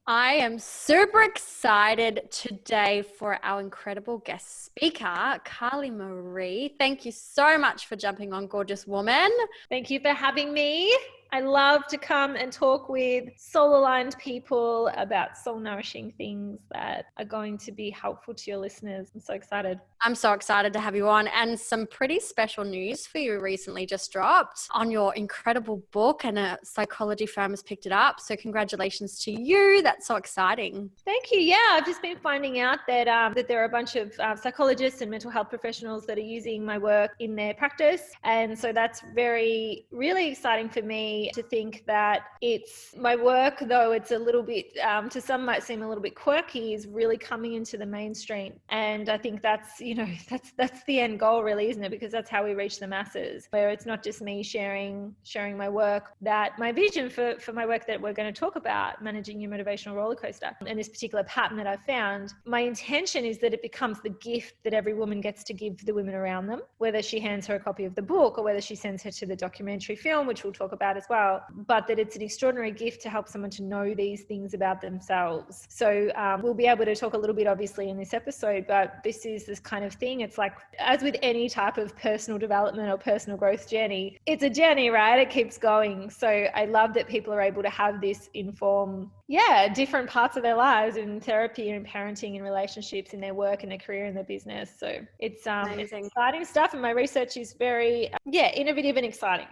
I am super excited today for our incredible guest speaker, Carlie Maree. Thank you so much for jumping on, gorgeous woman. Thank you for having me. I love to come and talk with soul-aligned people about soul-nourishing things that are going to be helpful to your listeners. I'm so excited. I'm so excited to have you on, and some pretty special news for you recently just dropped on your incredible book, and a psychology firm has picked it up. So congratulations to you. That's so exciting. Thank you. Yeah, I've just been finding out that there are a bunch of psychologists and mental health professionals that are using my work in their practice. And so that's really exciting for me to think that it's my work, though it's a little bit, to some might seem a little bit quirky, is really coming into the mainstream. And I think that's the end goal, really, isn't it? Because that's how we reach the masses, where it's not just me sharing my work, that my vision for my work that we're going to talk about, managing your motivational roller coaster, and this particular pattern that I've found, my intention is that it becomes the gift that every woman gets to give the women around them, whether she hands her a copy of the book or whether she sends her to the documentary film, which we'll talk about as well, but that it's an extraordinary gift to help someone to know these things about themselves. So we'll be able to talk a little bit, obviously, in this episode, but this is this kind of thing. It's like, as with any type of personal development or personal growth journey, it's a journey, right? It keeps going. So I love that people are able to have this inform different parts of their lives, in therapy and parenting and relationships, in their work and their career and their business. So it's exciting stuff, and my research is very innovative and exciting.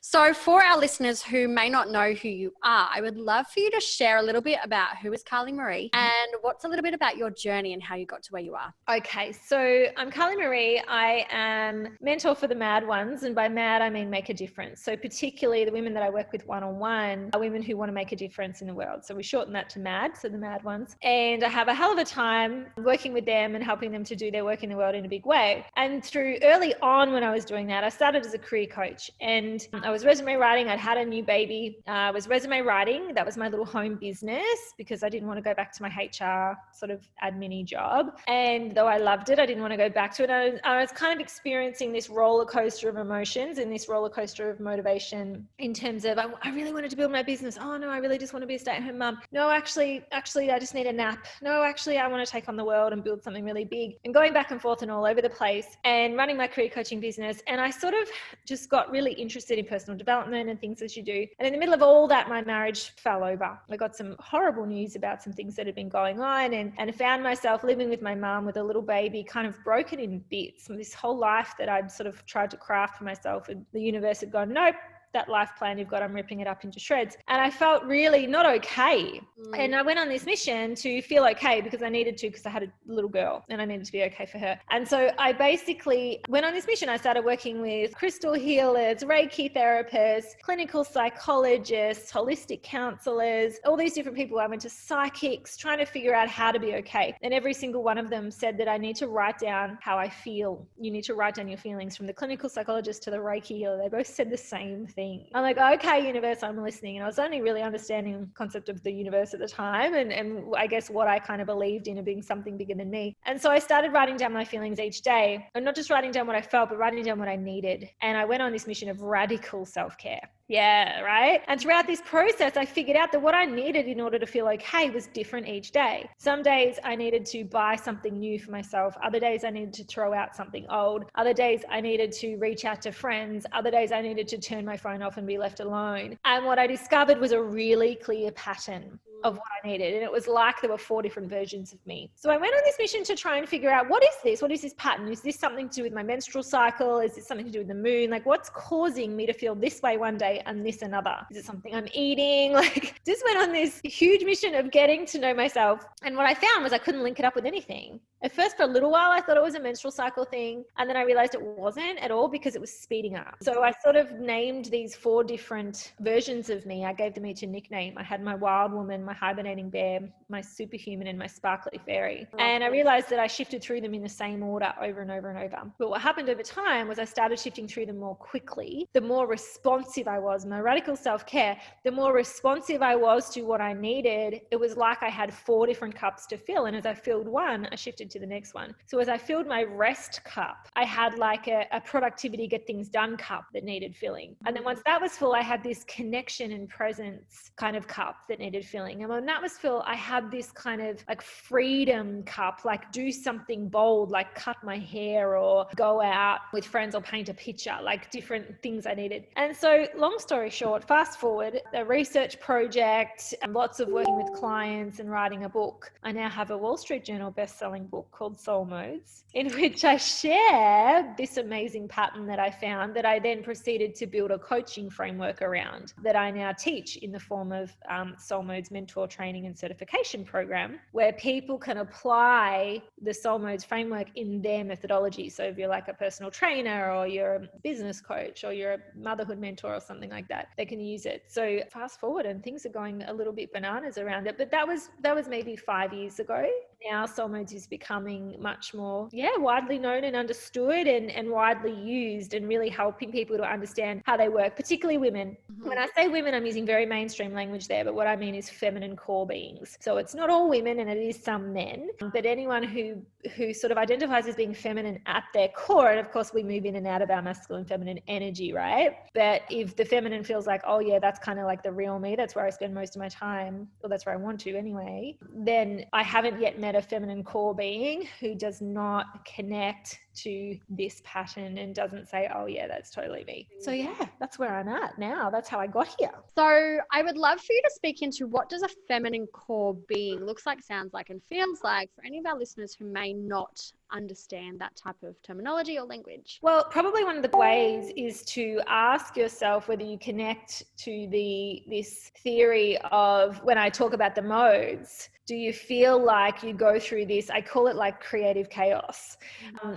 So for our listeners who may not know who you are, I would love for you to share a little bit about who is Carlie Maree and what's a little bit about your journey and how you got to where you are. Okay, so I'm Carlie Maree. I am mentor for the mad ones, and by mad I mean make a difference. So particularly the women that I work with one-on-one are women who want to make a difference in the world. So we shorten that to mad, so the mad ones. And I have a hell of a time working with them and helping them to do their work in the world in a big way. And through early on when I was doing that, I started as a career coach, and I was resume writing. I'd had a new baby. I was resume writing. That was my little home business because I didn't want to go back to my HR sort of admin-y job. And though I loved it, I didn't want to go back to it. I was kind of experiencing this roller coaster of emotions and this roller coaster of motivation, in terms of I really wanted to build my business. Oh no, I really just want to be a stay-at-home mum. No, actually, I just need a nap. No, actually, I want to take on the world and build something really big. And going back and forth and all over the place and running my career coaching business. And I sort of just got really interested in personal development and things as you do. And in the middle of all that, my marriage fell over. I got some horrible news about some things that had been going on, and found myself living with my mum with a little baby, kind of broken in bits. This whole life that I'd sort of tried to craft for myself, and the universe had gone, nope, that life plan you've got, I'm ripping it up into shreds. And I felt really not okay. And I went on this mission to feel okay, because I needed to, because I had a little girl and I needed to be okay for her. And so I basically went on this mission. I started working with crystal healers, Reiki therapists, clinical psychologists, holistic counselors, all these different people. I went to psychics, trying to figure out how to be okay. And every single one of them said that I need to write down how I feel. You need to write down your feelings. From the clinical psychologist to the Reiki healer, they both said the same thing. I'm like, okay, universe, I'm listening. And I was only really understanding the concept of the universe at the time, and I guess what I kind of believed in, it being something bigger than me. And so I started writing down my feelings each day, and not just writing down what I felt, but writing down what I needed. And I went on this mission of radical self-care. Yeah, right? And throughout this process, I figured out that what I needed in order to feel okay was different each day. Some days I needed to buy something new for myself. Other days I needed to throw out something old. Other days I needed to reach out to friends. Other days I needed to turn my phone off and be left alone. And what I discovered was a really clear pattern of what I needed. And it was like there were 4 different versions of me. So I went on this mission to try and figure out, what is this? What is this pattern? Is this something to do with my menstrual cycle? Is this something to do with the moon? Like, what's causing me to feel this way one day and this another? Is it something I'm eating? Like, just went on this huge mission of getting to know myself. And what I found was I couldn't link it up with anything. At first, for a little while, I thought it was a menstrual cycle thing. And then I realized it wasn't at all, because it was speeding up. So I sort of named these 4 different versions of me. I gave them each a nickname. I had my wild woman, my hibernating bear, my superhuman, and my sparkly fairy. And I realized that I shifted through them in the same order over and over and over. But what happened over time was I started shifting through them more quickly. The more responsive I was, my radical self-care, the more responsive I was to what I needed. It was like I had 4 different cups to fill. And as I filled one, I shifted to the next one. So as I filled my rest cup, I had like a productivity, get things done cup that needed filling. And then once that was full, I had this connection and presence kind of cup that needed filling. And when that was full, I had this kind of like freedom cup, like do something bold, like cut my hair or go out with friends or paint a picture, like different things I needed. And so long story short, fast forward, a research project and lots of working with clients and writing a book. I now have a Wall Street Journal best-selling book called Soul Modes, in which I share this amazing pattern that I found that I then proceeded to build a coaching framework around that I now teach in the form of Soul Modes mentor training and certification program, where people can apply the Soul Modes framework in their methodology. So if you're like a personal trainer or you're a business coach or you're a motherhood mentor or something like that, they can use it. So fast forward and things are going a little bit bananas around it. But that was maybe 5 years ago. Now Soul Modes is becoming much more, widely known and understood and widely used, and really helping people to understand how they work, particularly women. Mm-hmm. When I say women, I'm using very mainstream language there, but what I mean is feminine core beings. So it's not all women and it is some men, but anyone who sort of identifies as being feminine at their core. And of course we move in and out of our masculine feminine energy, right? But if the feminine feels like, oh yeah, that's kind of like the real me, that's where I spend most of my time, or that's where I want to anyway, then I haven't yet met a feminine core being who does not connect to this pattern and doesn't say, oh yeah, that's totally me. So yeah, that's where I'm at now. That's how I got here. So I would love for you to speak into what does a feminine core being looks like, sounds like, and feels like for any of our listeners who may not understand that type of terminology or language. Well, probably one of the ways is to ask yourself whether you connect to this theory of, when I talk about the modes, do you feel like you go through this, I call it like creative chaos,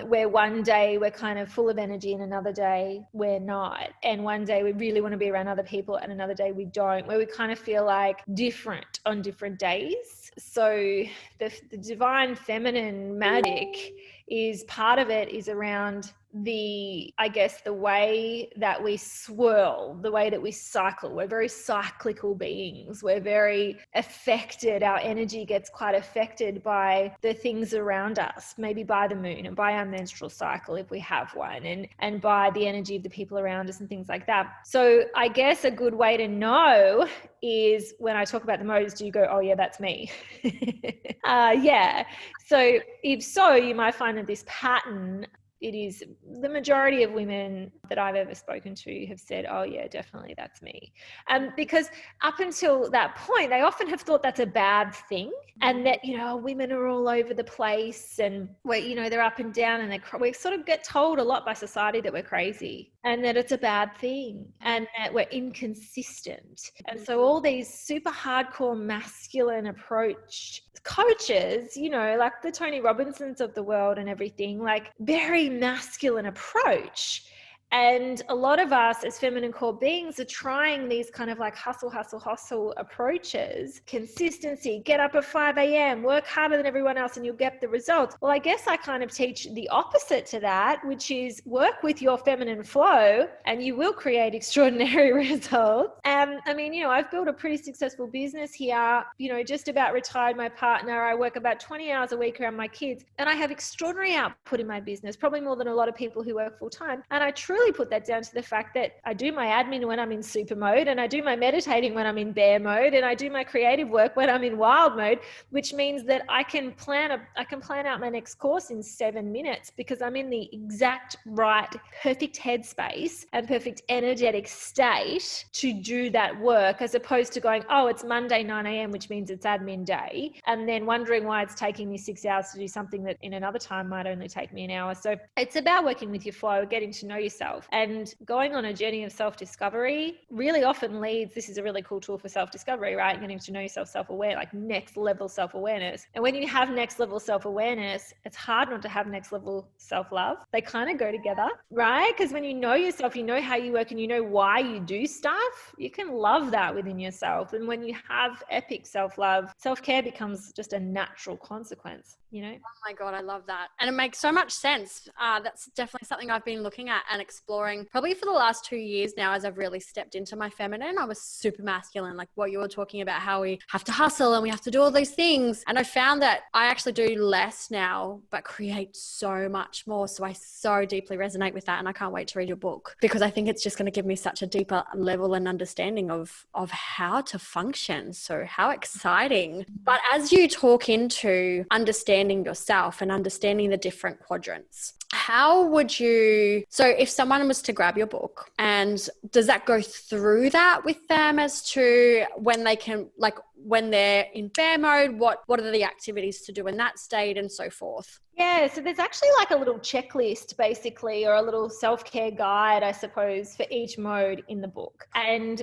where one day we're kind of full of energy and another day we're not. And one day we really want to be around other people and another day we don't, where we kind of feel like different on different days. So the divine feminine magic is part of it is around the way that we swirl, the way that we cycle. We're very cyclical beings. We're very affected. Our energy gets quite affected by the things around us, maybe by the moon and by our menstrual cycle if we have one, and by the energy of the people around us and things like that. So I guess a good way to know is when I talk about the modes, do you go, oh yeah, that's me? Yeah. So if so, you might find that this pattern, it is the majority of women that I've ever spoken to have said, oh yeah, definitely that's me. Because up until that point, they often have thought that's a bad thing, and that, women are all over the place and they're up and down, and we sort of get told a lot by society that we're crazy and that it's a bad thing and that we're inconsistent. And so all these super hardcore masculine approach coaches, like the Tony Robbinsons of the world and everything, like very masculine approach. And a lot of us as feminine core beings are trying these kind of like hustle approaches, consistency, get up at 5 a.m., work harder than everyone else and you'll get the results. Well, I guess I kind of teach the opposite to that, which is work with your feminine flow and you will create extraordinary results. I've built a pretty successful business here, just about retired my partner. I work about 20 hours a week around my kids and I have extraordinary output in my business, probably more than a lot of people who work full time. And I truly put that down to the fact that I do my admin when I'm in super mode, and I do my meditating when I'm in bear mode, and I do my creative work when I'm in wild mode, which means that I can plan out my next course in 7 minutes because I'm in the exact right, perfect headspace and perfect energetic state to do that work, as opposed to going, oh, it's Monday 9 a.m., which means it's admin day, and then wondering why it's taking me 6 hours to do something that in another time might only take me an hour. So it's about working with your flow, getting to know yourself, and going on a journey of self-discovery really often leads, this is a really cool tool for self-discovery, right? Getting to know yourself, self-aware, like next level self-awareness. And when you have next level self-awareness, it's hard not to have next level self-love. They kind of go together, right? Because when you know yourself, you know how you work and you know why you do stuff, you can love that within yourself. And when you have epic self-love, self-care becomes just a natural consequence, Oh my God, I love that. And it makes so much sense. That's definitely something I've been looking at and exploring probably for the last 2 years now as I've really stepped into my feminine. I was super masculine, like what you were talking about, how we have to hustle and we have to do all these things. And I found that I actually do less now, but create so much more. So I so deeply resonate with that. And I can't wait to read your book because I think it's just going to give me such a deeper level and understanding of how to function. So how exciting. But as you talk into understanding yourself and understanding the different quadrants, how would you, so if someone was to grab your book, and does that go through that with them as to when they can, like when they're in bear mode, what are the activities to do in that state and so forth? Yeah, so there's actually like a little checklist basically, or a little self-care guide, I suppose, for each mode in the book. And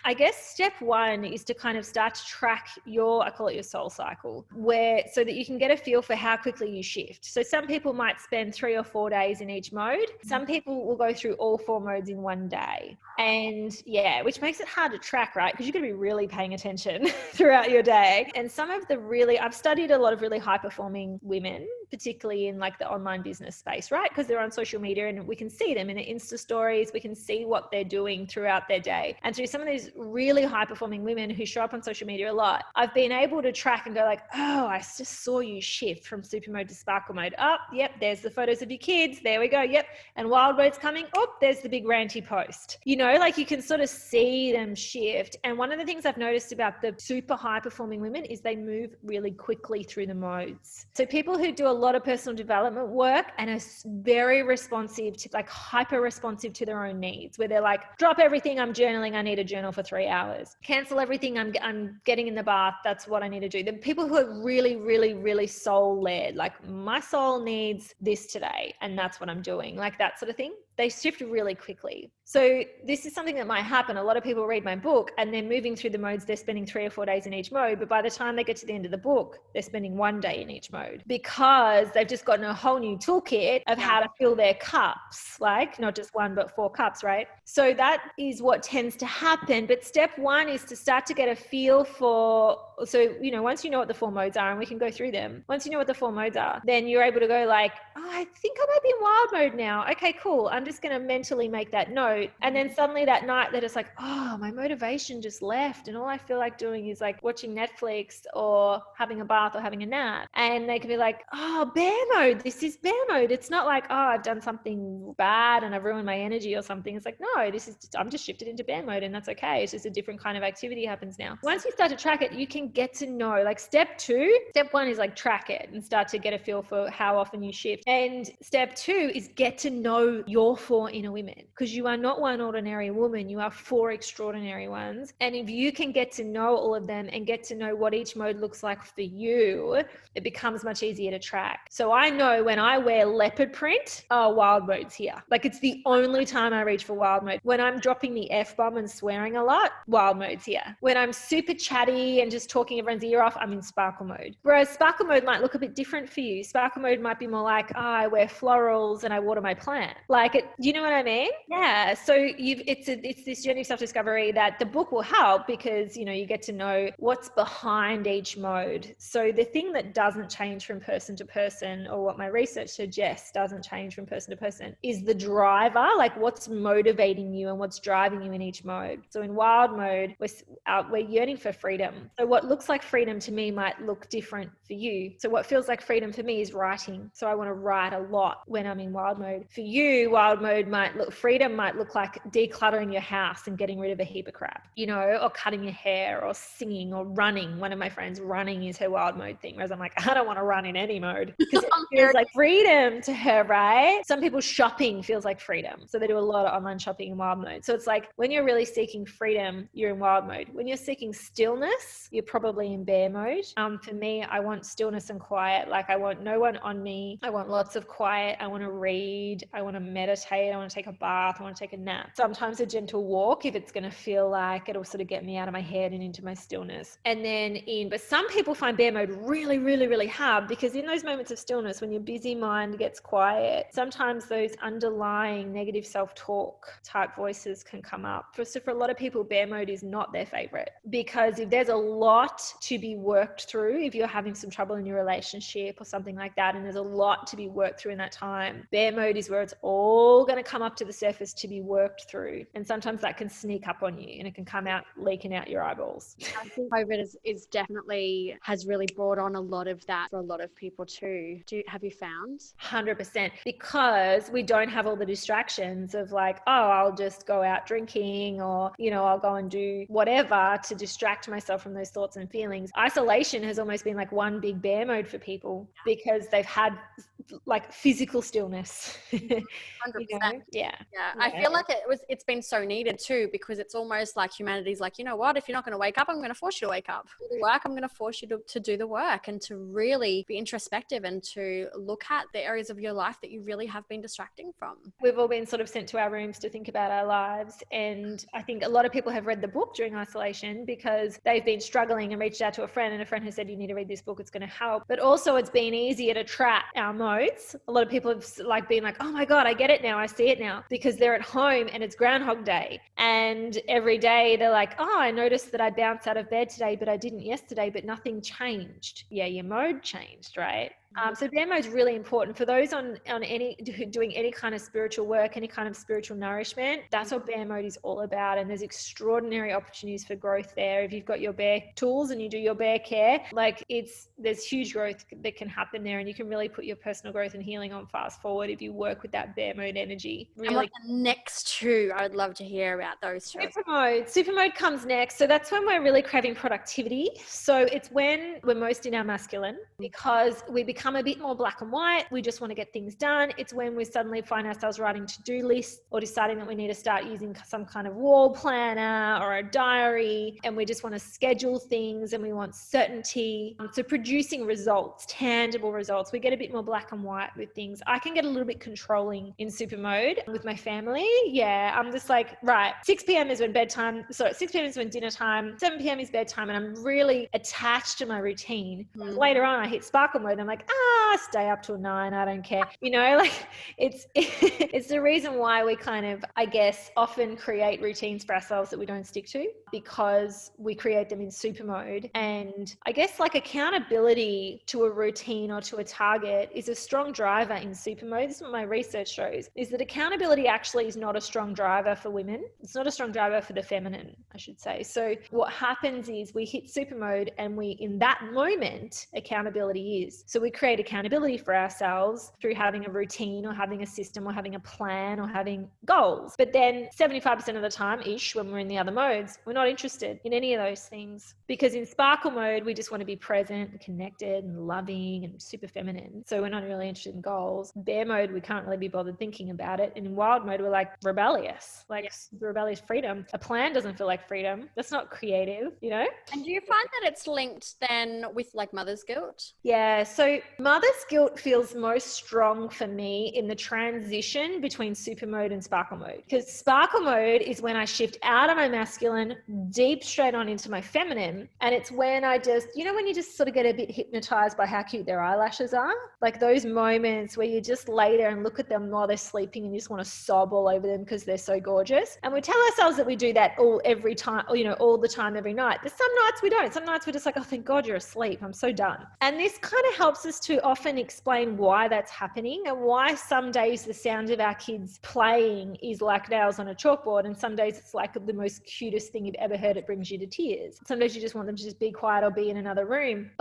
I guess step one is to kind of start to track I call it your soul cycle, so that you can get a feel for how quickly you shift. So some people might spend 3 or 4 days in each mode. Some people will go through all 4 modes in one day. And yeah, which makes it hard to track, right? Because you're going to be really paying attention throughout your day. And I've studied a lot of really high performing women, particularly in like the online business space, right? Because they're on social media and we can see them in their Insta stories. We can see what they're doing throughout their day. And through some of these really high performing women who show up on social media a lot, I've been able to track and go like, oh, I just saw you shift from super mode to sparkle mode. Oh, yep, there's the photos of your kids. There we go. Yep. And wild mode's coming. Oh, there's the big ranty post. Like you can sort of see them shift. And one of the things I've noticed about the super high performing women is they move really quickly through the modes. So people who do a lot of personal development work and are very responsive to, like hyper responsive to their own needs, where they're like, drop everything, I'm journaling, I need a journal for 3 hours. Cancel everything, I'm getting in the bath, that's what I need to do. The people who are really, really, really soul led, like my soul needs this today and that's what I'm doing, like that sort of thing, they shift really quickly. So this is something that might happen. A lot of people read my book and they're moving through the modes. They're spending 3 or 4 days in each mode. But by the time they get to the end of the book, they're spending 1 day in each mode because they've just gotten a whole new toolkit of how to fill their cups, like not just 1, but 4 cups, right? So that is what tends to happen. But step 1 is to start to get a feel for, once you know what the 4 modes are, and we can go through them. Once you know what the 4 modes are, then you're able to go like, oh, I think I might be in wild mode now. Okay, cool. I'm just going to mentally make that note. And then suddenly that night they're just like, oh, my motivation just left. And all I feel like doing is like watching Netflix or having a bath or having a nap. And they can be like, oh, bear mode. This is bear mode. It's not like, oh, I've done something bad and I've ruined my energy or something. It's like, no, I'm just shifted into bear mode and that's okay. It's just a different kind of activity happens now. Once you start to track it, you can get to know, like step 1 is like track it and start to get a feel for how often you shift. And step 2 is get to know your 4 inner women, because you are not one ordinary woman, you are 4 extraordinary ones. And if you can get to know all of them and get to know what each mode looks like for you, it becomes much easier to track. So I know when I wear leopard print, oh, wild mode's here. Like it's the only time I reach for wild mode. When I'm dropping the F-bomb and swearing a lot, wild mode's here. When I'm super chatty and just talking everyone's ear off, I'm in sparkle mode. Whereas sparkle mode might look a bit different for you. Sparkle mode might be more like, oh, I wear florals and I water my plant. Like it, you know what I mean? Yeah. So it's this journey of self-discovery that the book will help, because you get to know what's behind each mode. So the thing that doesn't change from person to person, or what my research suggests doesn't change from person to person, is the driver, like what's motivating you and what's driving you in each mode. So in wild mode, we're yearning for freedom. So what looks like freedom to me might look different for you. So what feels like freedom for me is writing. So I want to write a lot when I'm in wild mode. For you, wild mode freedom might look like decluttering your house and getting rid of a heap of crap, or cutting your hair or singing or running. One of my friends, running is her wild mode thing, whereas I'm like, I don't want to run in any mode because it feels like freedom to her, right? Some people, shopping feels like freedom. So they do a lot of online shopping in wild mode. So it's like when you're really seeking freedom, you're in wild mode. When you're seeking stillness, you're probably in bear mode. For me, I want stillness and quiet. Like I want no one on me. I want lots of quiet. I want to read. I want to meditate. I want to take a bath. I want to take a nap. Sometimes a gentle walk, if it's going to feel like it'll sort of get me out of my head and into my stillness. And then but some people find bear mode really, really, really hard, because in those moments of stillness, when your busy mind gets quiet, sometimes those underlying negative self-talk type voices can come up. So for a lot of people, bear mode is not their favorite, because if there's a lot to be worked through, if you're having some trouble in your relationship or something like that, and there's a lot to be worked through in that time, bear mode is where it's all all going to come up to the surface to be worked through. And sometimes that can sneak up on you and it can come out leaking out your eyeballs. I think COVID is definitely has really brought on a lot of that for a lot of people too. Have you found? 100%, because we don't have all the distractions of like, oh, I'll just go out drinking, or, you know, I'll go and do whatever to distract myself from those thoughts and feelings. Isolation has almost been like one big bear mode for people because they've had like physical stillness. 100%. You know? Yeah. I feel like it's been so needed too, because it's almost like humanity's like, you know what, if you're not going to wake up, I'm going to force you to wake up. Do the work, I'm going to force you to do the work, and to really be introspective and to look at the areas of your life that you really have been distracting from. We've all been sort of sent to our rooms to think about our lives, and I think a lot of people have read the book during isolation because they've been struggling and reached out to a friend, and a friend has said, you need to read this book, it's going to help. But also it's been easier to track our modes. A lot of people have like been like, oh my God, I get it now, I see it now, because they're at home and it's Groundhog Day, and every day they're like, oh, I noticed that I bounced out of bed today, but I didn't yesterday, but nothing changed. Yeah, your mode changed, right? So bear mode is really important for those on any doing any kind of spiritual work, any kind of spiritual nourishment. That's what bear mode is all about, and there's extraordinary opportunities for growth there. If you've got your bear tools and you do your bear care, like there's huge growth that can happen there, and you can really put your personal growth and healing on fast forward if you work with that bear mode energy. Really. And what the next two? I would love to hear about those two. Super mode comes next. So that's when we're really craving productivity. So it's when we're most in our masculine, because we become a bit more black and white. We just want to get things done. It's when we suddenly find ourselves writing to-do lists or deciding that we need to start using some kind of wall planner or a diary, and we just want to schedule things and we want certainty. So producing results, tangible results. We get a bit more black and white with things. I can get a little bit controlling in super mode with my family. Yeah, I'm just like, right, 6 p.m. is when bedtime. So 6 p.m. is when dinner time. 7 p.m. is bedtime, and I'm really attached to my routine. Later on, I hit sparkle mode. And I'm like, stay up till 9. I don't care. You know, like it's the reason why we kind of, I guess, often create routines for ourselves that we don't stick to, because we create them in super mode. And I guess like accountability to a routine or to a target is a strong driver in super mode. This is what my research shows, is that accountability actually is not a strong driver for women. It's not a strong driver for the feminine, I should say. So what happens is we hit super mode, and in that moment, accountability is. So we create accountability for ourselves through having a routine or having a system or having a plan or having goals. But then 75% of the time ish, when we're in the other modes, we're not interested in any of those things, because in sparkle mode, we just want to be present and connected and loving and super feminine. So we're not really interested in goals. Bear mode, we can't really be bothered thinking about it. And in wild mode, we're like rebellious, like rebellious freedom. A plan doesn't feel like freedom. That's not creative, you know? And do you find that it's linked then with like mother's guilt? Yeah. So mother's guilt feels most strong for me in the transition between super mode and sparkle mode, because sparkle mode is when I shift out of my masculine, deep straight on into my feminine. And it's when I just, you know, when you just sort of get a bit hypnotized by how cute their eyelashes are, like those moments where you just lay there and look at them while they're sleeping and you just want to sob all over them because they're so gorgeous. And we tell ourselves that we do that every time, or, you know, all the time, every night. But some nights we don't. Some nights we're just like, oh, thank God you're asleep. I'm so done. And this kind of helps us to often explain why that's happening, and why some days the sound of our kids playing is like nails on a chalkboard, and some days it's like the most cutest thing you've ever heard. It brings you to tears. Some days you just want them to just be quiet or be in another room.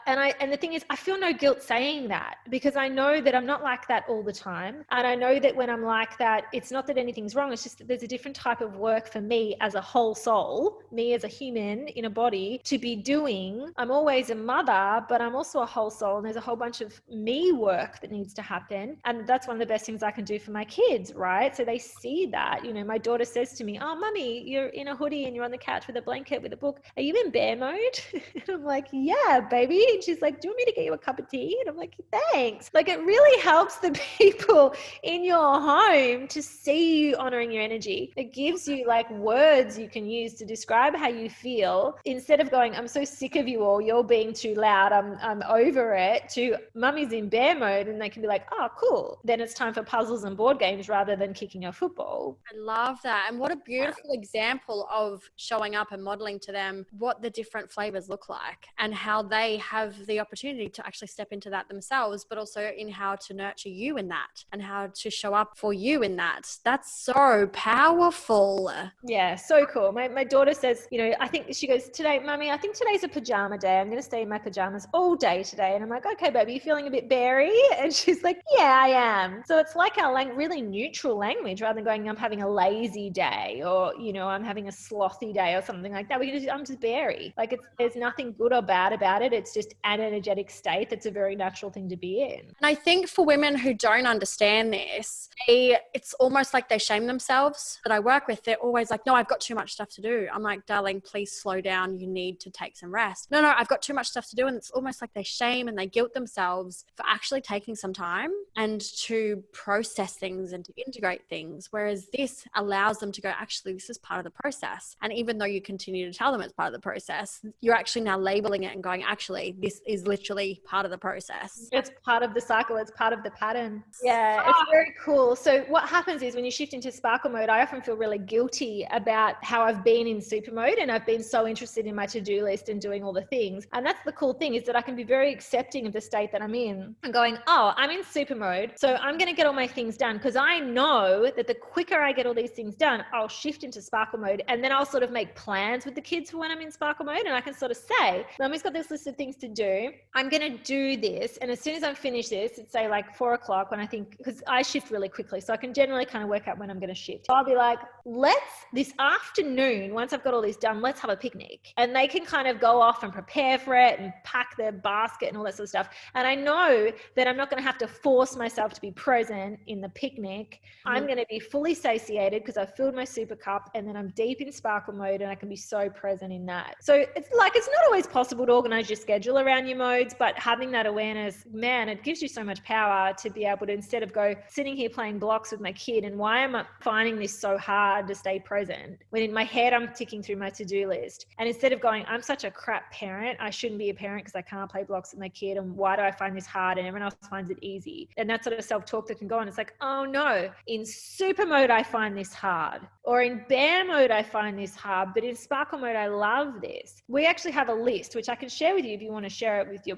And the thing is, I feel no guilt saying that, because I know that I'm not like that all the time. And I know that when I'm like that, it's not that anything's wrong. It's just that there's a different type of work for me as a whole soul, me as a human in a body, to be doing. I'm always a mother, but I'm also a whole soul, and there's a whole bunch of me work that needs to happen. And that's one of the best things I can do for my kids, right? So they see that. You know, my daughter says to me, oh, mummy, you're in a hoodie and you're on the couch with a blanket with a book. Are you in bear mode? And I'm like, yeah, baby. And she's like, do you want me to get you a cup of tea? And I'm like, thanks. Like, it really helps the people in your home to see you honoring your energy. It gives you like words you can use to describe how you feel, instead of going, I'm so sick of you all, you're being too loud, I'm over it, to mummy's in bear mode and they can be like, oh, cool. Then it's time for puzzles and board games rather than kicking a football. I love that. And what a beautiful example of showing up and modeling to them what the different flavors look like and how they have the opportunity to actually step into that themselves, but also in how to nurture you in that and how to show up for you in that. That's so powerful. Yeah, so cool. My daughter says, you know, I think she goes, today, mummy, I think today's a pajama day. I'm going to stay in my pajamas all day today. And I'm like, okay, baby, you feeling a bit berry? And she's like, yeah, I am. So it's like our really neutral language rather than going, I'm having a lazy day or, you know, I'm having a slothy day or something like that. I'm just berry. Like there's nothing good or bad about it. It's just an energetic state that's a very natural thing to be in. And I think for women who don't understand this, it's almost like they shame themselves. That I work with, they're always like, no, I've got too much stuff to do. I'm like, darling, please slow down. You need to take some rest. No, I've got too much stuff to do. And it's almost like they shame and they guilt themselves for actually taking some time and to process things and to integrate things. Whereas this allows them to go, actually, this is part of the process. And even though you continue to tell them it's part of the process, you're actually now labeling it and going, actually, this is literally part of the process. It's part of the cycle. It's part of the pattern. Yeah, it's very cool. So what happens is when you shift into sparkle mode, I often feel really guilty about how I've been in super mode and I've been so interested in my to-do list and doing all the things. And that's the cool thing, is that I can be very accepting of the state that I'm in and going, oh, I'm in super mode. So I'm going to get all my things done because I know that the quicker I get all these things done, I'll shift into sparkle mode. And then I'll sort of make plans with the kids for when I'm in sparkle mode. And I can sort of say, Mummy's got this list of things to do. I'm going to do this. And as soon as I finish this, it's say like 4 o'clock when I think, because I shift really quickly. So I can generally kind of work out when I'm going to shift. So I'll be like, this afternoon, once I've got all this done, let's have a picnic. And they can kind of go off and prepare for it and pack their basket and all that sort of stuff. And I know that I'm not going to have to force myself to be present in the picnic. I'm going to be fully satiated because I've filled my super cup and then I'm deep in sparkle mode and I can be so present in that. So it's like, it's not always possible to organize your schedule around your modes, but having that awareness, man, it gives you so much power to be able to, instead of go sitting here playing blocks with my kid and why am I finding this so hard to stay present when in my head I'm ticking through my to-do list, and instead of going, I'm such a crap parent, I shouldn't be a parent because I can't play blocks with my kid, and why do I find this hard and everyone else finds it easy, and that sort of self-talk that can go on. It's like, oh no, in super mode I find this hard, or in bear mode I find this hard, but in sparkle mode I love this. We actually have a list which I can share with you if you want to share it with your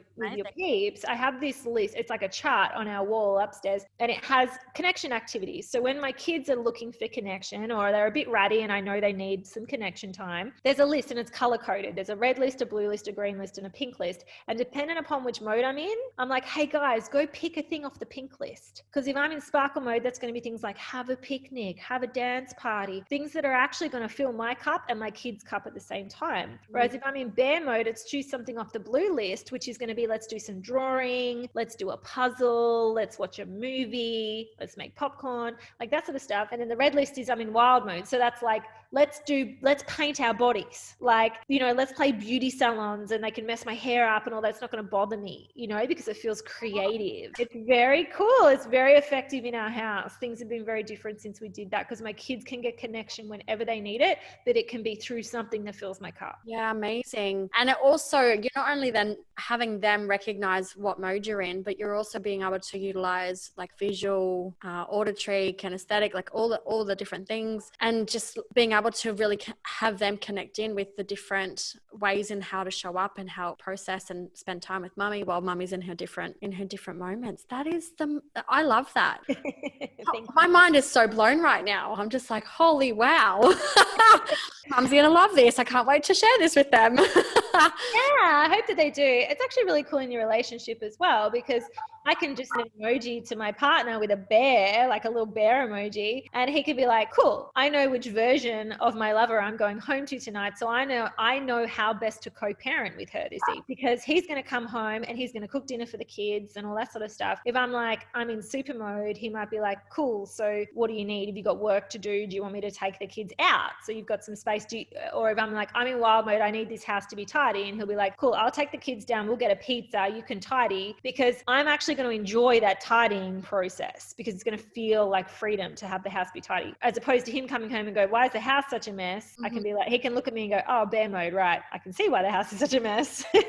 peeps. I have this list. It's like a chart on our wall upstairs and it has connection activities. So when my kids are looking for connection or they're a bit ratty and I know they need some connection time, there's a list and it's color coded. There's a red list, a blue list, a green list, and a pink list. And depending upon which mode I'm in, I'm like, hey guys, go pick a thing off the pink list. Because if I'm in sparkle mode, that's going to be things like have a picnic, have a dance party, things that are actually going to fill my cup and my kids' cup at the same time. Whereas if I'm in bear mode, it's choose something off the blue list, which is going to be, let's do some drawing, let's do a puzzle, let's watch a movie, let's make popcorn, like that sort of stuff. And then the red list is I'm in wild mode. So that's like, let's paint our bodies. Like, you know, let's play beauty salons and they can mess my hair up and all that's not going to bother me, you know, because it feels creative. It's very cool. It's very effective in our house. Things have been very different since we did that because my kids can get connection whenever they need it, but it can be through something that fills my cup. Yeah, amazing. And it also, you're not only then having them recognize what mode you're in, but you're also being able to utilize like visual, auditory, kinesthetic, like all the different things, and just being able to really have them connect in with the different ways in how to show up and how process and spend time with mummy while mummy's in her different moments. I love that. My mind is so blown right now. I'm just like, holy wow. Mum's gonna love this. I can't wait to share this with them. Yeah, I hope that they do. It's actually really cool in your relationship as well, because I can just send an emoji to my partner with a bear, like a little bear emoji, and he could be like, cool, I know which version of my lover I'm going home to tonight. So I know how best to co-parent with her this evening, because he's going to come home and he's going to cook dinner for the kids and all that sort of stuff. If I'm like, I'm in super mode, he might be like, cool, so what do you need? Have you got work to do? Do you want me to take the kids out so you've got some space space? Or if I'm like, I'm in wild mode, I need this house to be tidy. And he'll be like, cool, I'll take the kids down. We'll get a pizza. You can tidy, because I'm actually going to enjoy that tidying process, because it's going to feel like freedom to have the house be tidy, as opposed to him coming home and go, why is the house such a mess? I can be like, he can look at me and go, oh, bear mode, right? I can see why the house is such a mess. So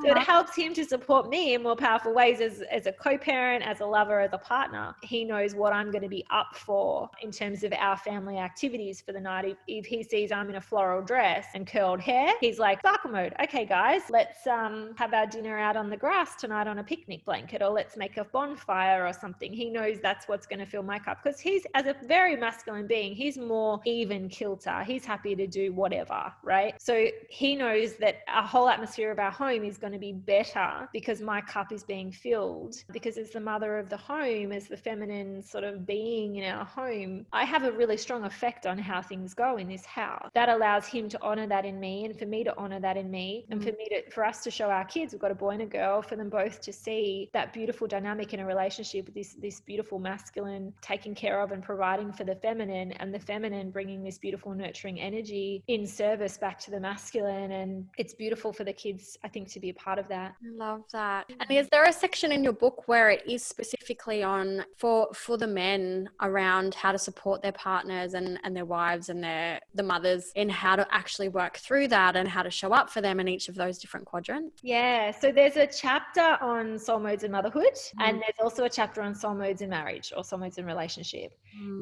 it helps him to support me in more powerful ways as a co-parent, as a lover, as a partner. He knows what I'm going to be up for in terms of our family activities for the night. If he sees I'm in a floral dress and curled hair, he's like, sparkle mode. Okay, guys, let's have our dinner out on the grass tonight on a picnic blanket, or let's make a bonfire or something. He knows that's what's going to fill my cup, because he's, as a very masculine being, he's more even kilter. He's happy to do whatever, right? So he knows that our whole atmosphere of our home is going to be better because my cup is being filled. Because as the mother of the home, as the feminine sort of being in our home, I have a really strong effect on how things go in this house. That allows him to honor that in me, and for me to honor that in me, and for us to show our kids, we've got a boy and a girl, for them both to see that beautiful dynamic in a relationship with this beautiful masculine taking care of and providing for the feminine, and the feminine bringing this beautiful nurturing energy in service back to the masculine. And it's beautiful for the kids, I think, to be a part of that. I love that. And is there a section in your book where it is specifically on for the men around how to support their partners and their wives and the mothers in how to actually work through that and how to show up for them in each of those different quadrants? Yeah, so there's a chapter on soul modes in motherhood, and there's also a chapter on soul modes in marriage or soul modes in relationship.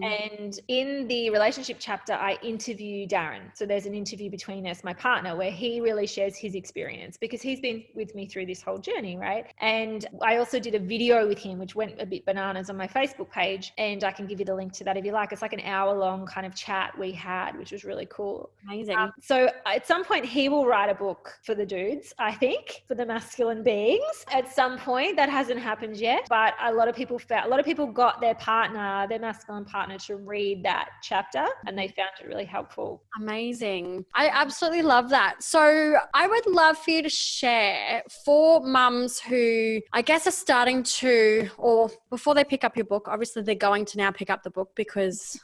And in the relationship chapter, I interview Darren. So there's an interview between us, my partner, where he really shares his experience, because he's been with me through this whole journey, right? And I also did a video with him, which went a bit bananas on my Facebook page, and I can give you the link to that if you like. It's like an hour-long kind of chat we had, which was really cool. Amazing. So at some point, he will write a book for the dudes, I think, for the masculine beings. At some point, that hasn't happened yet, but a lot of people got their partner, their masculine partner, to read that chapter, and they found it really helpful. Amazing. I absolutely love that. So I would love for you to share for mums who I guess are starting to, or before they pick up your book, obviously they're going to now pick up the book because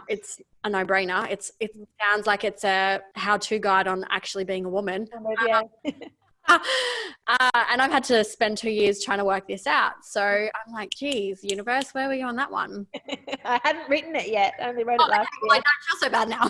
it's a no-brainer. It sounds like it's a how-to guide on actually being a woman. Yeah. And I've had to spend 2 years trying to work this out. So I'm like, geez, universe, where were you on that one? I hadn't written it yet. I only wrote it last year. I don't feel so bad now.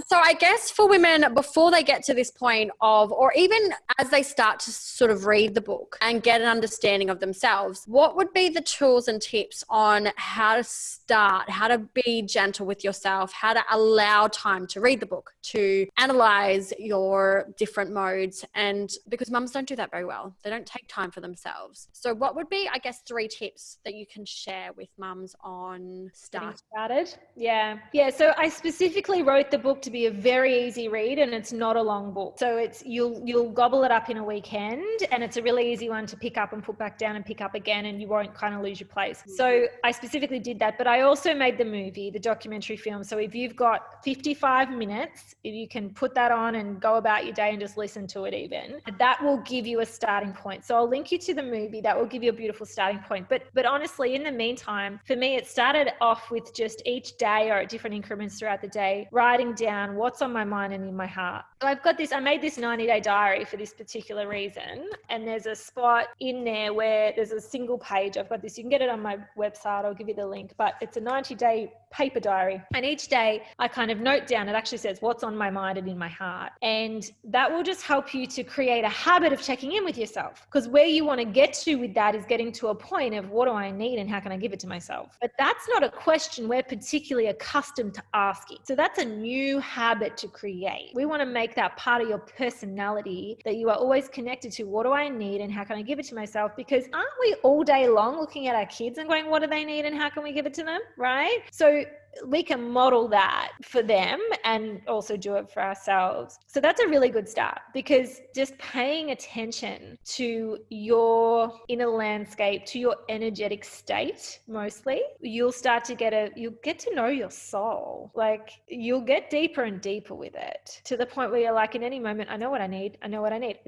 So I guess for women, before they get to this point of, or even as they start to sort of read the book and get an understanding of themselves, what would be the tools and tips on how to start, how to be gentle with yourself, how to allow time to read the book, to analyze your different modes? And because mums don't do that very well, they don't take time for themselves. So what would be, I guess, 3 tips that you can share with mums on started? Yeah. So I specifically wrote the book to be a very easy read, and it's not a long book. So it's you'll gobble it up in a weekend, and it's a really easy one to pick up and put back down and pick up again, and you won't kind of lose your place. So I specifically did that, but I also made the movie, the documentary film. So if you've got 55 minutes, if you can put that on and go about your day and just listen to it, even that will give you a starting point. So I'll link you to the movie. That will give you a beautiful starting point. But honestly, in the meantime, for me, it started off with just each day or at different increments throughout the day, writing down what's on my mind and in my heart. So I made this 90-day diary for this particular reason. And there's a spot in there where there's a single page. I've got this, you can get it on my website. I'll give you the link, but it's a 90-day paper diary. And each day I kind of note down, it actually says what's on my mind and in my heart. And that will just help you to create a habit of checking in with yourself. Because where you want to get to with that is getting to a point of what do I need and how can I give it to myself? But that's not a question we're particularly accustomed to asking. So that's a new habit to create. We want to make that part of your personality, that you are always connected to what do I need and how can I give it to myself? Because aren't we all day long looking at our kids and going, what do they need and how can we give it to them? Right? So we can model that for them and also do it for ourselves. So that's a really good start, because just paying attention to your inner landscape, to your energetic state, mostly, you'll start to you'll get to know your soul. Like you'll get deeper and deeper with it, to the point where you're like, in any moment, I know what I need. I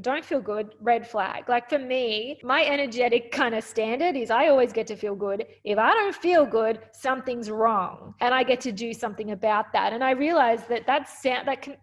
don't feel good, red flag. Like for me, my energetic kind of standard is I always get to feel good. If I don't feel good, something's wrong. And I get to do something about that. And I realized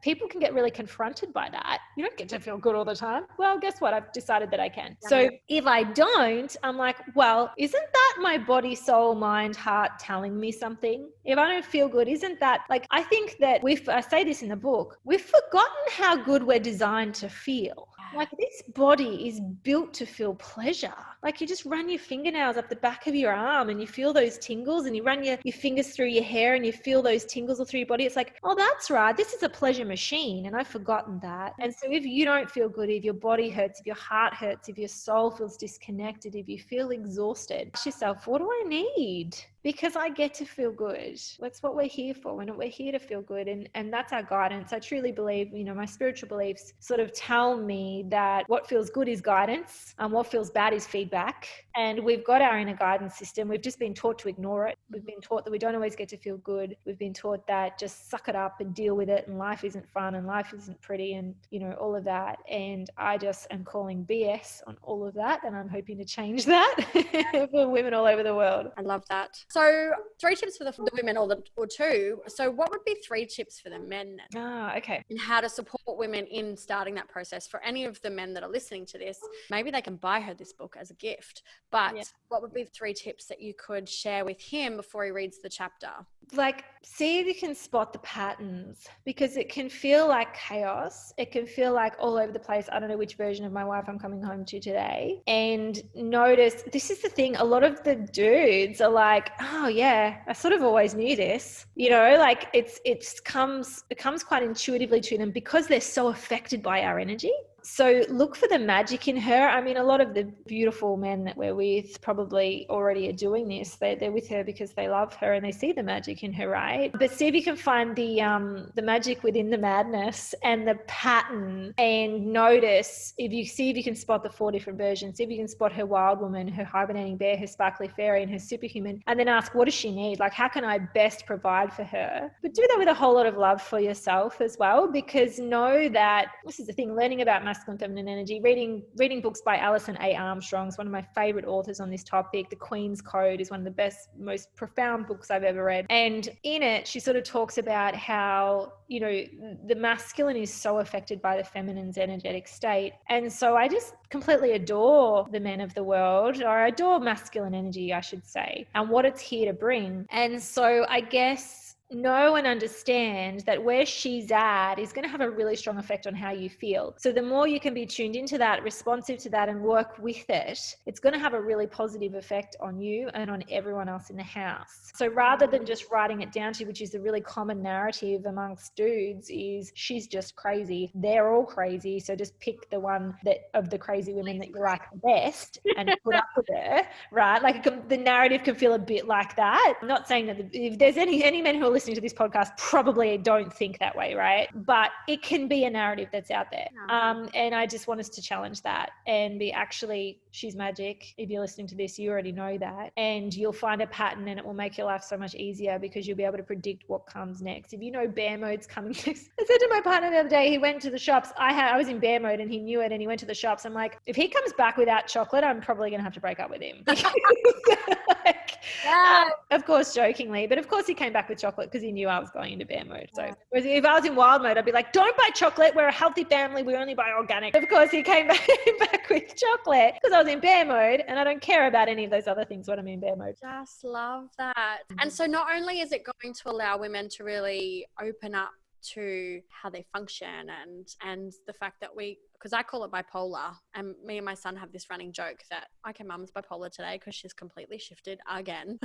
people can get really confronted by that. You don't get to feel good all the time. Well, guess what? I've decided that I can. So if I don't, I'm like, well, isn't that my body, soul, mind, heart telling me something? If I don't feel good, isn't that like, I think that I say this in the book, we've forgotten how good we're designed to feel. Like, this body is built to feel pleasure. Like, you just run your fingernails up the back of your arm and you feel those tingles, and you run your fingers through your hair and you feel those tingles all through your body. It's like, oh, that's right. This is a pleasure machine. And I've forgotten that. And so if you don't feel good, if your body hurts, if your heart hurts, if your soul feels disconnected, if you feel exhausted, ask yourself, what do I need? Because I get to feel good. That's what we're here for. We're here to feel good. And that's our guidance. I truly believe, my spiritual beliefs sort of tell me that what feels good is guidance, and what feels bad is feedback. And we've got our inner guidance system. We've just been taught to ignore it. We've been taught that we don't always get to feel good. We've been taught that just suck it up and deal with it, and life isn't fun and life isn't pretty, and all of that. And I just am calling BS on all of that, and I'm hoping to change that for women all over the world. I love that. So 3 tips for the women, or 2. So what would be 3 tips for the men then? Okay. And how to support women in starting that process. For any of the men that are listening to this, maybe they can buy her this book as a gift. But what would be 3 tips that you could share with him before he reads the chapter? Like, see if you can spot the patterns, because it can feel like chaos. It can feel like all over the place. I don't know which version of my wife I'm coming home to today. And notice, this is the thing, a lot of the dudes are like, oh yeah, I sort of always knew this. Like it comes quite intuitively to them, because they're so affected by our energy. So look for the magic in her. I mean, a lot of the beautiful men that we're with probably already are doing this. They're with her because they love her and they see the magic in her, right? But see if you can find the magic within the madness and the pattern, and notice if you can spot the 4 different versions. See if you can spot her wild woman, her hibernating bear, her sparkly fairy, and her superhuman, and then ask, what does she need? Like, how can I best provide for her? But do that with a whole lot of love for yourself as well, because know that this is the thing, learning about masculine, feminine energy, reading books by Alison A. Armstrong is one of my favorite authors on this topic. The Queen's Code is one of the best, most profound books I've ever read. And in it, she sort of talks about how, the masculine is so affected by the feminine's energetic state. And so I just completely adore the men of the world, or I adore masculine energy, I should say, and what it's here to bring. And so I guess know and understand that where she's at is going to have a really strong effect on how you feel. So the more you can be tuned into that, responsive to that, and work with it, it's going to have a really positive effect on you and on everyone else in the house. So rather than just writing it down to, which is a really common narrative amongst dudes, is she's just crazy. They're all crazy. So just pick the one of the crazy women that you like the best and put up with her, right? Like, the narrative can feel a bit like that. I'm not saying that if there's any men who are listening to this podcast probably don't think that way, right? But it can be a narrative that's out there. And I just want us to challenge that and be, actually, she's magic. If you're listening to this, you already know that. And you'll find a pattern, and it will make your life so much easier, because you'll be able to predict what comes next. If you know bear mode's coming next. I said to my partner the other day, he went to the shops. I was in bear mode and he knew it, and he went to the shops. I'm like, if he comes back without chocolate, I'm probably going to have to break up with him. Of course, jokingly, but of course he came back with chocolate because he knew I was going into bear mode. So whereas if I was in wild mode, I'd be like, don't buy chocolate. We're a healthy family. We only buy organic. Of course, he came back with chocolate because I was in bear mode, and I don't care about any of those other things when I'm in bear mode. Just love that. And so not only is it going to allow women to really open up to how they function, and the fact that because I call it bipolar, and me and my son have this running joke that, okay, mum's bipolar today because she's completely shifted again.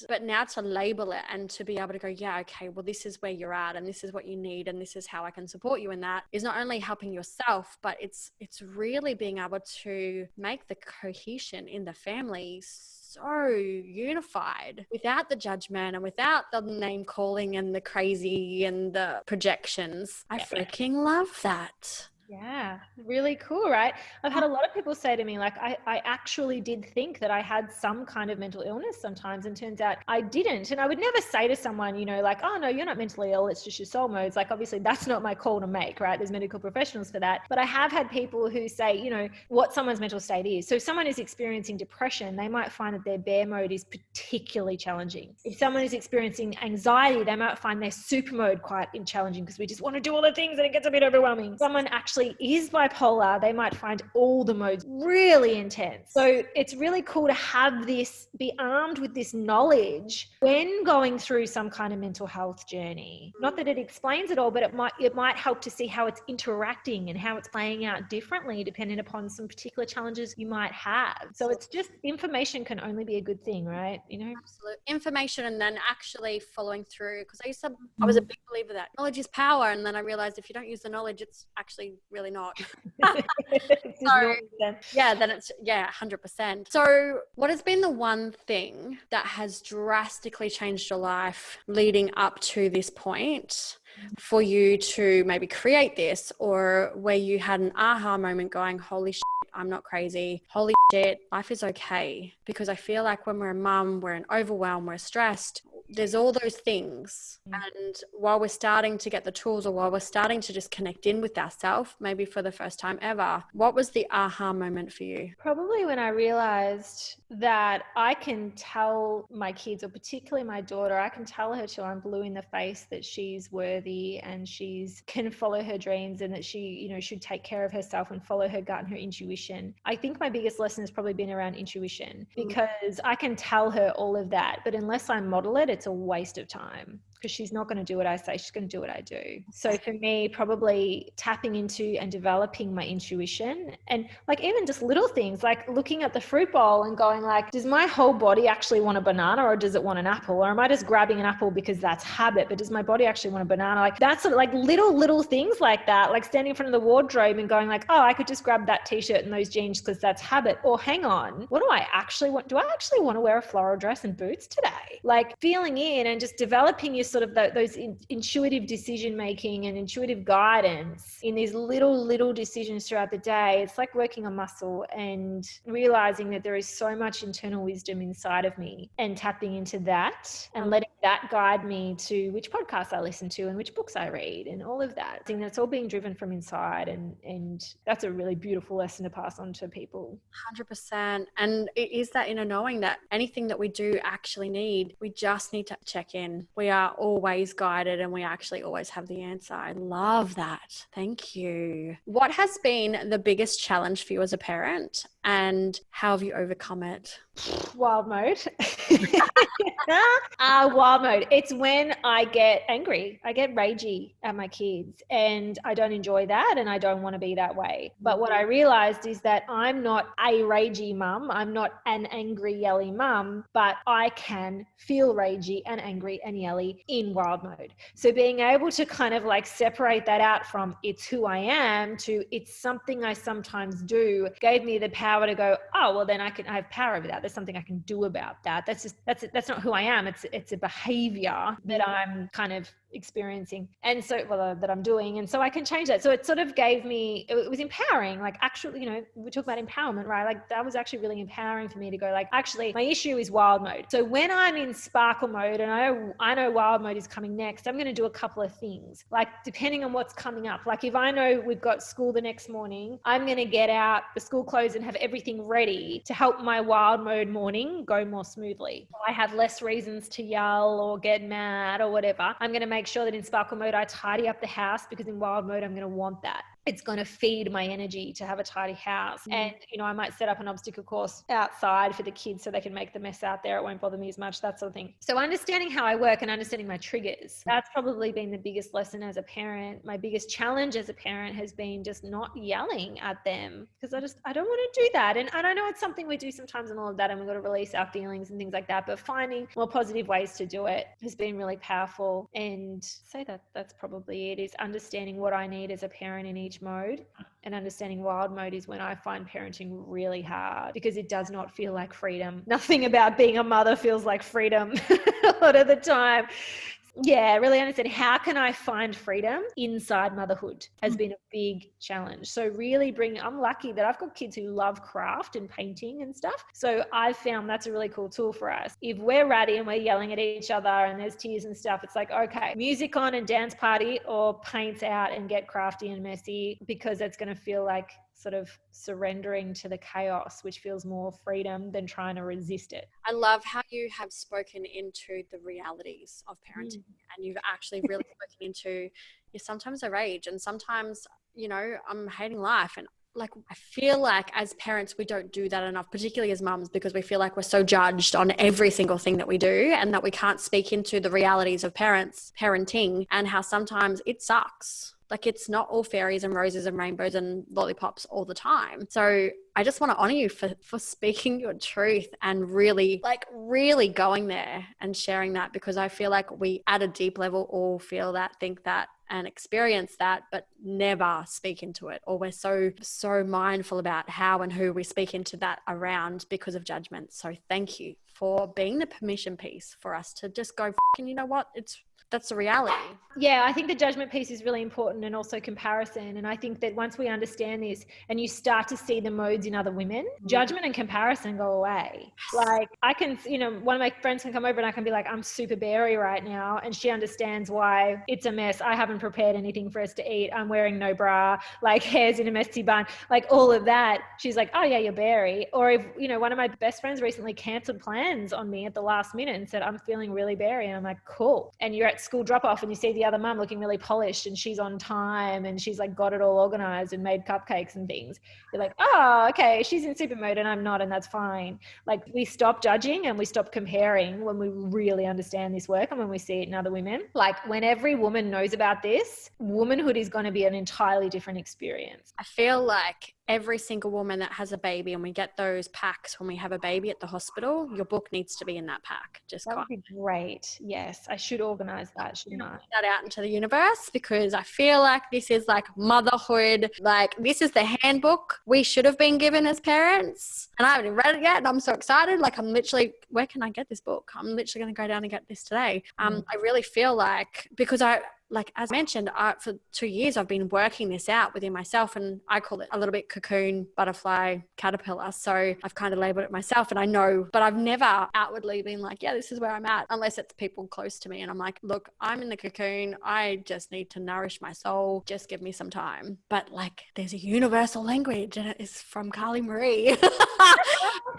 But now to label it and to be able to go, yeah, okay, well, this is where you're at, and this is what you need, and this is how I can support you in that, is not only helping yourself, but it's really being able to make the cohesion in the family so unified, without the judgment and without the name calling and the crazy and the projections. I freaking love that. Yeah, really cool, right? I've had a lot of people say to me, like, I actually did think that I had some kind of mental illness sometimes, and turns out I didn't. And I would never say to someone, you know, like, oh, no, you're not mentally ill, it's just your soul modes. Like, obviously, that's not my call to make, right? There's medical professionals for that. But I have had people who say, you know, what someone's mental state is. So if someone is experiencing depression, they might find that their bear mode is particularly challenging. If someone is experiencing anxiety, they might find their super mode quite challenging because we just want to do all the things and it gets a bit overwhelming. Someone actually is bipolar, they might find all the modes really intense. So it's really cool to have this, be armed with this knowledge when going through some kind of mental health journey. Not that it explains it all, but it might help to see how it's interacting and how it's playing out differently depending upon some particular challenges you might have. So it's just, information can only be a good thing, right? You know, absolute information, and then actually following through, because I was a big believer that knowledge is power, and then I realized if you don't use the knowledge, it's actually really not. So, yeah, then it's 100%. So what has been the one thing that has drastically changed your life leading up to this point for you to maybe create this, or where you had an aha moment going, holy shit, I'm not crazy, holy shit, life is okay? Because I feel like when we're a mum, we're in overwhelm, we're stressed, there's all those things. And while we're starting to get the tools, or while we're starting to just connect in with ourselves, maybe for the first time ever, what was the aha moment for you? Probably when I realized that I can tell my kids, or particularly my daughter, I can tell her till I'm blue in the face that she's worthy and she's can follow her dreams, and that she, you know, should take care of herself and follow her gut and her intuition. I think my biggest lesson has probably been around intuition, because I can tell her all of that, but unless I model it, it's a waste of time, because she's not going to do what I say, she's going to do what I do. So for me, probably tapping into and developing my intuition, and like even just little things like looking at the fruit bowl and going like, does my whole body actually want a banana, or does it want an apple? Or am I just grabbing an apple because that's habit, but does my body actually want a banana? Like that's sort of like little things like that, like standing in front of the wardrobe and going like, oh, I could just grab that t-shirt and those jeans because that's habit. Or hang on, what do I actually want? Do I actually want to wear a floral dress and boots today? Like feeling in and just developing your sort of those intuitive decision making and intuitive guidance in these little decisions throughout the day. It's like working a muscle, and realizing that there is so much internal wisdom inside of me, and tapping into that and letting that guide me to which podcasts I listen to and which books I read and all of that. I think that's all being driven from inside, and that's a really beautiful lesson to pass on to people. 100%. And it is that inner knowing that anything that we do actually need, we just need to check in. We are always guided, and we actually always have the answer. I love that. Thank you. What has been the biggest challenge for you as a parent, and how have you overcome it? Wild mode. Wild mode. It's when I get angry. I get ragey at my kids, and I don't enjoy that, and I don't want to be that way. But what I realized is that I'm not a ragey mum. I'm not an angry, yelly mum, but I can feel ragey and angry and yelly in wild mode. So being able to kind of like separate that out from it's who I am to it's something I sometimes do gave me the power to go, oh, well then I have power over that. There's something I can do about that. That's not who I am. It's a behavior that I'm kind of experiencing, and so that I'm doing, and so I can change that. So it sort of gave me, it was empowering. Like actually, you know, we talk about empowerment, right? Like that was actually really empowering for me to go like, actually my issue is wild mode. So when I'm in sparkle mode and I know wild mode is coming next, I'm going to do a couple of things, like depending on what's coming up. Like if I know we've got school the next morning, I'm going to get out the school clothes and have everything ready to help my wild mode morning go more smoothly. I have less reasons to yell or get mad or whatever. I'm going to make sure that in sparkle mode, I tidy up the house, because in wild mode, I'm going to want that. It's going to feed my energy to have a tidy house. And, you know, I might set up an obstacle course outside for the kids so they can make the mess out there. It won't bother me as much, that sort of thing. So understanding how I work and understanding my triggers, that's probably been the biggest lesson as a parent. My biggest challenge as a parent has been just not yelling at them, because I don't want to do that. And I know it's something we do sometimes and all of that, and we've got to release our feelings and things like that. But finding more positive ways to do it has been really powerful. And say that's probably it, is understanding what I need as a parent in each mode. And understanding wild mode is when I find parenting really hard, because it does not feel like freedom. Nothing about being a mother feels like freedom a lot of the time. Yeah, really understand how can I find freedom inside motherhood has been a big challenge. So really I'm lucky that I've got kids who love craft and painting and stuff. So I've found that's a really cool tool for us. If we're ratty and we're yelling at each other and there's tears and stuff, it's like, okay, music on and dance party, or paints out and get crafty and messy, because it's going to feel like sort of surrendering to the chaos, which feels more freedom than trying to resist it. I love how you have spoken into the realities of parenting, and you've actually really spoken into, you sometimes I rage, and sometimes, I'm hating life. And like, I feel like as parents, we don't do that enough, particularly as mums, because we feel like we're so judged on every single thing that we do, and that we can't speak into the realities of parenting, and how sometimes it sucks. Like, it's not all fairies and roses and rainbows and lollipops all the time. So I just want to honor you for speaking your truth and really going there and sharing that, because I feel like we at a deep level all feel that, think that, and experience that, but never speak into it. Or we're so mindful about how and who we speak into that around because of judgment. So thank you for being the permission piece for us to just go, you know what? That's the reality. Yeah, I think the judgment piece is really important, and also comparison. And I think that once we understand this and you start to see the modes in other women, judgment and comparison go away. Like, I can, one of my friends can come over and I can be like, I'm super berry right now. And she understands why it's a mess. I haven't prepared anything for us to eat. I'm wearing no bra, like hair's in a messy bun, like all of that. She's like, oh yeah, you're berry. Or if, one of my best friends recently canceled plans on me at the last minute and said, I'm feeling really berry. And I'm like, cool. And you're at school drop off and you see the other mum looking really polished and she's on time and she's like got it all organized and made cupcakes and things. You're like, oh, okay, she's in super mode and I'm not, and that's fine. Like, we stop judging and we stop comparing when we really understand this work, and when we see it in other women. Like, when every woman knows about this, womanhood is going to be an entirely different experience. I feel like every single woman that has a baby, and we get those packs when we have a baby at the hospital, your book needs to be in that pack. That would be great. Yes, I should organize that, shouldn't I? Put that out into the universe, because I feel like this is like motherhood. Like, this is the handbook we should have been given as parents, and I haven't even read it yet, and I'm so excited. Like, I'm literally, where can I get this book? I'm literally going to go down and get this today. I really feel like, because as mentioned, for 2 years, I've been working this out within myself, and I call it a little bit cocoon, butterfly, caterpillar. So I've kind of labeled it myself, and I know, but I've never outwardly been like, yeah, this is where I'm at, unless it's people close to me. And I'm like, look, I'm in the cocoon. I just need to nourish my soul. Just give me some time. But like, there's a universal language, and it is from Carlie Maree.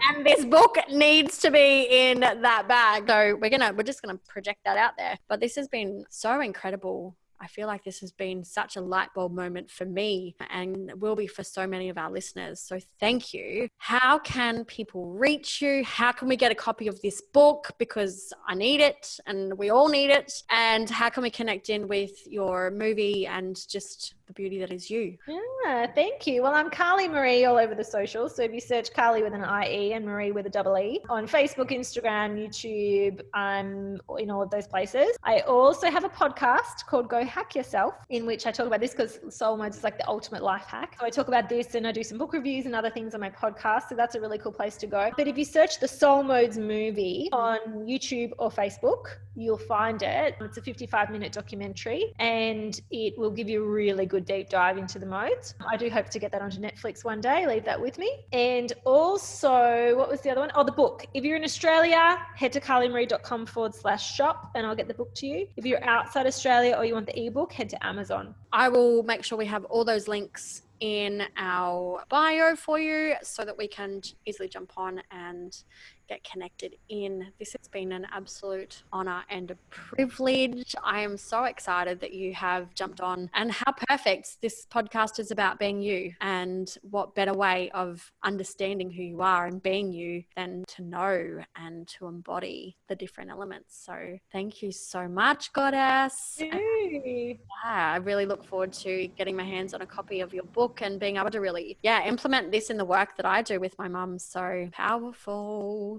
And this book needs to be in that bag. So we're just gonna project that out there. But this has been so incredible. I feel like this has been such a light bulb moment for me, and will be for so many of our listeners. So thank you. How can people reach you? How can we get a copy of this book? Because I need it, and we all need it. And how can we connect in with your movie and just the beauty that is you? Yeah, thank you. Well, I'm Carlie Maree all over the socials. So if you search Carlie with an IE and Maree with a double E on Facebook, Instagram, YouTube, I'm in all of those places. I also have a podcast called Go Hack Yourself, in which I talk about this, because soul modes is like the ultimate life hack. So I talk about this, and I do some book reviews and other things on my podcast. So that's a really cool place to go. But if you search the Soul Modes movie on YouTube or Facebook, you'll find it. It's a 55-minute documentary, and it will give you a really good deep dive into the modes. I do hope to get that onto Netflix one day. Leave that with me. And also, what was the other one? Oh, the book. If you're in Australia, head to carliemaree.com/shop and I'll get the book to you. If you're outside Australia or you want the ebook, head to Amazon. I will make sure we have all those links in our bio for you, so that we can easily jump on and get connected in. This has been an absolute honor and a privilege. I am so excited that you have jumped on, and how perfect this podcast is about being you. And what better way of understanding who you are and being you than to know and to embody the different elements. So thank you so much, Goddess. Yeah, I really look forward to getting my hands on a copy of your book and being able to really, implement this in the work that I do with my mum. So powerful.